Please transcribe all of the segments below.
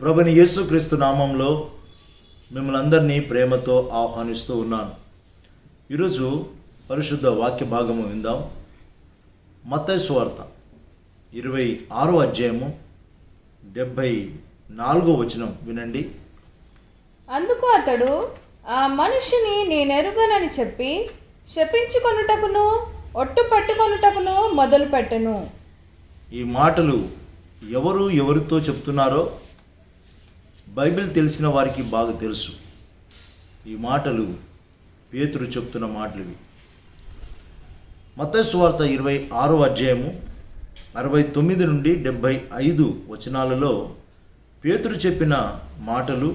ప్రభుని యేసుక్రీస్తు నామంలో మిమ్మల్ని అందరినీ ప్రేమతో ఆహ్వానిస్తూ ఉన్నాను. ఈరోజు పరిశుద్ధ వాక్య భాగము విందాం. మత్తయి సువార్త 26వ అధ్యాయము 74వ వచనం వినండి. అందుకు అతడు ఆ మనిషిని నేనెరుగనని చెప్పి శపించుకొనుటకును ఒట్టు పట్టుకొనుటకును మొదలుపెట్టెను. ఈ మాటలు ఎవరితో చెప్తున్నారో బైబిల్ తెలిసిన వారికి బాగా తెలుసు. ఈ మాటలు పేతురు చెప్తున్న మాటలు ఇవి. మత్తయి సువార్త 26వ అధ్యాయము 69 నుండి 75 వచనాలలో పేతురు చెప్పిన మాటలు.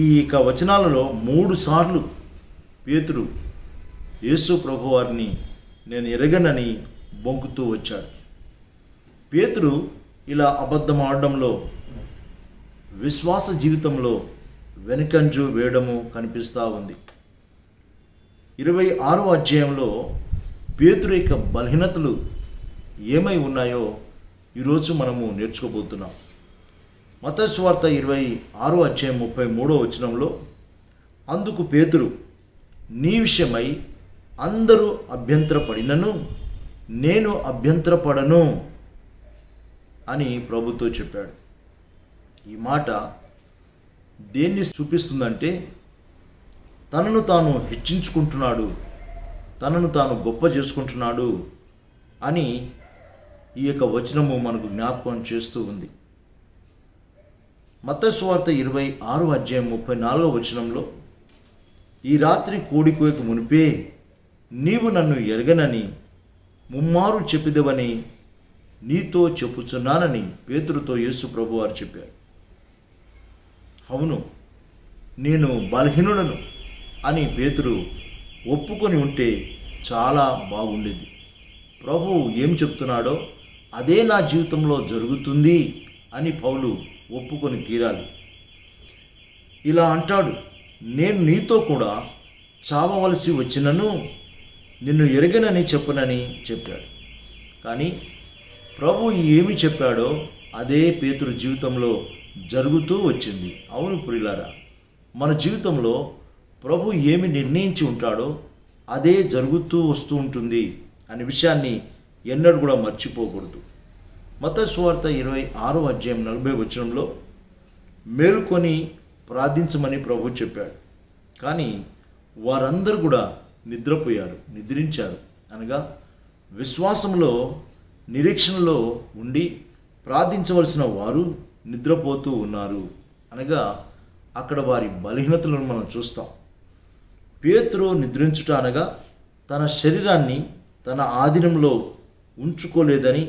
ఈ వచనాలలో 3 సార్లు పేతురు యేసు ప్రభువారిని నేను ఎరగనని బొంకుతూ వచ్చాడు. పేతురు ఇలా అబద్ధం ఆడడంలో, విశ్వాస జీవితంలో వెనుకంజు వేయడము కనిపిస్తూ ఉంది. 26వ అధ్యాయంలో పేతురు యొక్క బలహీనతలు ఏమై ఉన్నాయో ఈరోజు మనము నేర్చుకోబోతున్నాం. మత్తయి సువార్త 26వ అధ్యాయం 33వ వచనంలో, అందుకు పేతురు నీ విషయమై అందరూ అభ్యంతరపడినను నేను అభ్యంతరపడను అని ప్రభుతో చెప్పాడు. ఈ మాట దేన్ని చూపిస్తుందంటే, తనను తాను హెచ్చించుకుంటున్నాడు, తనను తాను గొప్ప చేసుకుంటున్నాడు అని ఈ యొక్క వచనము మనకు జ్ఞాపకం చేస్తూ ఉంది. మత్తయి సువార్త 26వ అధ్యాయం 34వ వచనంలో, ఈ రాత్రి కోడికోయకు మునిపే నీవు నన్ను ఎరగనని ముమ్మారు చెప్పిదవని నీతో చెప్పుచున్నానని పేతురుతో యేసు ప్రభువారు చెప్పారు. అవును, నేను బలహీనుడను అని పేతురు ఒప్పుకొని ఉంటే చాలా బాగుండేది. ప్రభువు ఏం చెప్తున్నాడో అదే నా జీవితంలో జరుగుతుంది అని పౌలు ఒప్పుకొని తీరాలి. ఇలా అంటాడు, నేను నీతో కూడా చావవలసి వచ్చినను నిన్ను ఎరగనని చెప్పనని చెప్పాడు. కానీ ప్రభు ఏమి చెప్పాడో అదే పేతురు జీవితంలో జరుగుతూ వచ్చింది. అవును ప్రియులారా, మన జీవితంలో ప్రభు ఏమి నిర్ణయించి ఉంటాడో అదే జరుగుతూ వస్తూ ఉంటుంది అనే విషయాన్ని ఎన్నడూ కూడా మర్చిపోకూడదు. మత్తయి సువార్త 26వ అధ్యాయం 40వ వచనంలో మేలుకొని ప్రార్థించమని ప్రభు చెప్పాడు. కానీ వారందరూ కూడా నిద్రించారు. అనగా విశ్వాసంలో నిరీక్షణలో ఉండి ప్రార్థించవలసిన వారు నిద్రపోతూ ఉన్నారు. అనగా అక్కడ వారి బలహీనతలను మనం చూస్తాం. పేతురు నిద్రించుట అనగా తన శరీరాన్ని తన ఆధీనంలో ఉంచుకోలేదని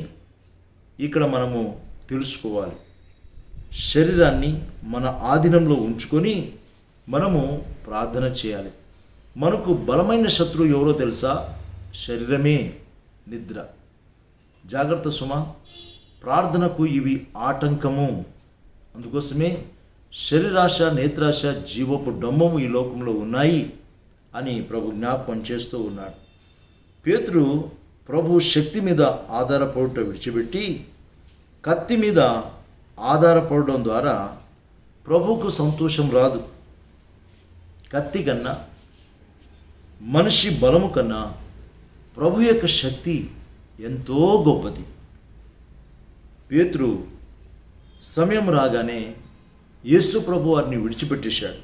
ఇక్కడ మనము తెలుసుకోవాలి. శరీరాన్ని మన ఆధీనంలో ఉంచుకొని మనము ప్రార్థన చేయాలి. మనకు బలమైన శత్రువు ఎవరో తెలుసా? శరీరమే, నిద్ర. జాగ్రత్త సుమ, ప్రార్థనకు ఇవి ఆటంకము. అందుకోసమే శరీరాశ, నేత్రాశ, జీవపు డొమ్మము ఈ లోకంలో ఉన్నాయి అని ప్రభు జ్ఞాపకం చేస్తూ ఉన్నాడు. పేతురు ప్రభు శక్తి మీద ఆధారపడటం విడిచిపెట్టి కత్తి మీద ఆధారపడడం ద్వారా ప్రభువుకు సంతోషం రాదు. కత్తి కన్నా, మనిషి బలము కన్నా ప్రభు యొక్క శక్తి ఎంతో గొప్పది. పేతురు సమయం రాగానే యేసు ప్రభు వారిని విడిచిపెట్టేశాడు,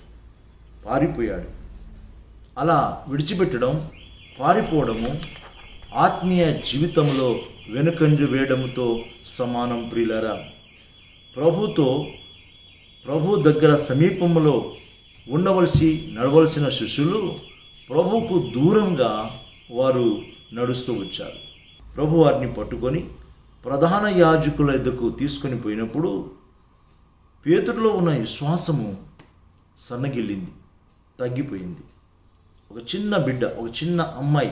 పారిపోయాడు. అలా విడిచిపెట్టడం, పారిపోవడము ఆత్మీయ జీవితంలో వెనుకంజు వేయడంతో సమానం. ప్రియులారా, ప్రభు దగ్గర సమీపంలో నడవలసిన శిష్యులు ప్రభువుకు దూరంగా వారు నడుస్తూ వచ్చారు. ప్రభు వారిని పట్టుకొని ప్రధాన యాజకుల ఎద్దకు తీసుకొని పోయినప్పుడు పేతురులో ఉన్న విశ్వాసము సన్నగిల్లింది, తగ్గిపోయింది. ఒక చిన్న బిడ్డ, ఒక చిన్న అమ్మాయి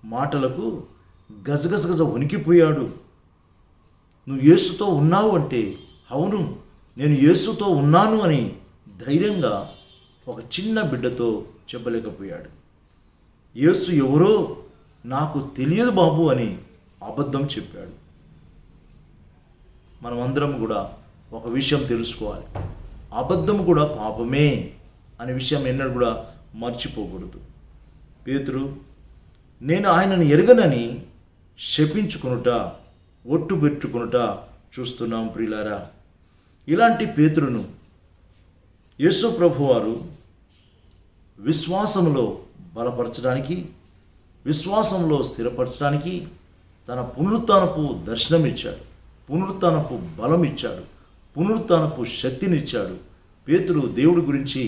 మాటలకు గజగజగజ వణికిపోయాడు. నువ్వు యేసుతో ఉన్నావు అంటే, అవును నేను యేసుతో ఉన్నాను అని ధైర్యంగా ఒక చిన్న బిడ్డతో చెప్పలేకపోయాడు. యేసు ఎవరో నాకు తెలియదు బాబు అని అబద్ధం చెప్పాడు. మనమందరం కూడా ఒక విషయం తెలుసుకోవాలి, అబద్ధం కూడా పాపమే అనే విషయం ఎన్నడూ కూడా మర్చిపోకూడదు. పేతురు నేను ఆయనను ఎరగనని శపించుకొనుట, ఒట్టు పెట్టుకొనుట చూస్తున్నాం ప్రియులారా. ఇలాంటి పేతురును యేసు ప్రభువారు విశ్వాసంలో బలపరచడానికి, విశ్వాసంలో స్థిరపరచడానికి తన పునరుత్థానపు దర్శనం ఇచ్చాడు, పునరుత్థానపు బలం ఇచ్చాడు, పునరుత్థానపు శక్తినిచ్చాడు. పేతురు దేవుడి గురించి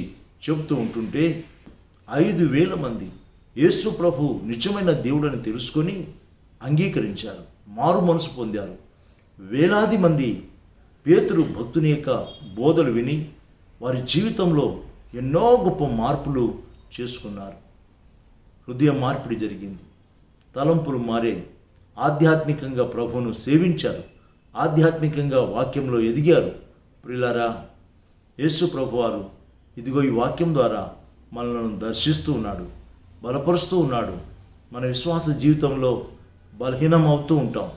చెబుతూ ఉంటుంటే 5,000 మంది యేసు ప్రభు నిజమైన దేవుడని తెలుసుకొని అంగీకరించారు, మారు మనసు పొందారు. వేలాది మంది పేతురు భక్తుని యొక్క బోధలు విని వారి జీవితంలో ఎన్నో గొప్ప మార్పులు చేసుకున్నారు. హృదయ మార్పిడి జరిగింది, తలంపులు మారే, ఆధ్యాత్మికంగా ప్రభువును సేవించారు, ఆధ్యాత్మికంగా వాక్యంలో ఎదిగారు. ప్రియులారా, యేసు ప్రభువారు ఇదిగో ఈ వాక్యం ద్వారా మనల్ని దర్శిస్తూ ఉన్నాడు, బలపరుస్తూ ఉన్నాడు. మన విశ్వాస జీవితంలో బలహీనం అవుతూ ఉంటాం,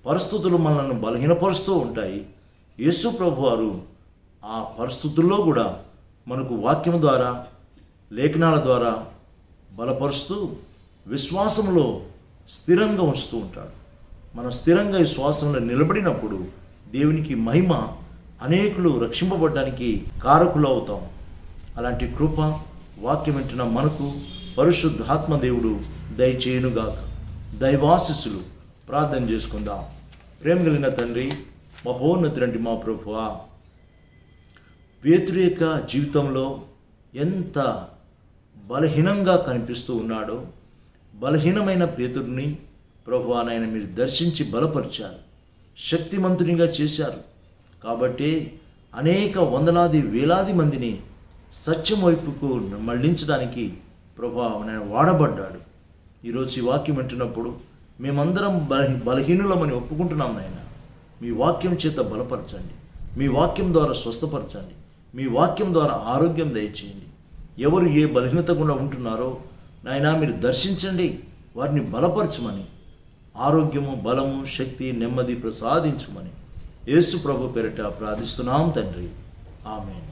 పరిస్థితులు మనల్ని బలహీనపరుస్తూ ఉంటాయి. యేసు ప్రభువారు ఆ పరిస్థితుల్లో కూడా మనకు వాక్యం ద్వారా, లేఖనాల ద్వారా బలపరుస్తూ విశ్వాసంలో స్థిరంగా ఉంచుతూ ఉంటాడు. మనం స్థిరంగా విశ్వాసంలో నిలబడినప్పుడు దేవునికి మహిమ, అనేకులు రక్షింపబడడానికి కారకులు అవుతాం. అలాంటి కృప వాక్యం వింటున్న మనకు పరిశుద్ధాత్మ దేవుడు దయచేయునుగాక. దైవాశీస్సులు ప్రార్థన చేసుకుందాం. ప్రేమ కలిగిన తండ్రి, మహోన్నతుడంటి మా ప్రభువా, పేతురు యొక్క జీవితంలో ఎంత బలహీనంగా కనిపిస్తూ ఉన్నాడో, బలహీనమైన పేతురుని ప్రభువా నాయన మీరు దర్శించి బలపరిచారు, శక్తిమంతునిగా చేశారు. కాబట్టి అనేక వందలాది వేలాది మందిని సత్యం వైపుకు మళ్లించడానికి ప్రభువా ఆయన వాడబడ్డాడు. ఈరోజు ఈ వాక్యం వింటున్నప్పుడు మేమందరం బలహీనులమని ఒప్పుకుంటున్నాం నాయన. మీ వాక్యం చేత బలపరచండి, మీ వాక్యం ద్వారా స్వస్థపరచండి, మీ వాక్యం ద్వారా ఆరోగ్యం దయచేయండి. ఎవరు ఏ బలహీనత గుండా ఉంటున్నారో నాయన మీరు దర్శించండి, వారిని బలపరచమని, ఆరోగ్యము, బలము, శక్తి, నెమ్మది ప్రసాదించమని యేసు ప్రభు పేరిట ప్రార్థిస్తున్నాం తండ్రి. ఆమేన్.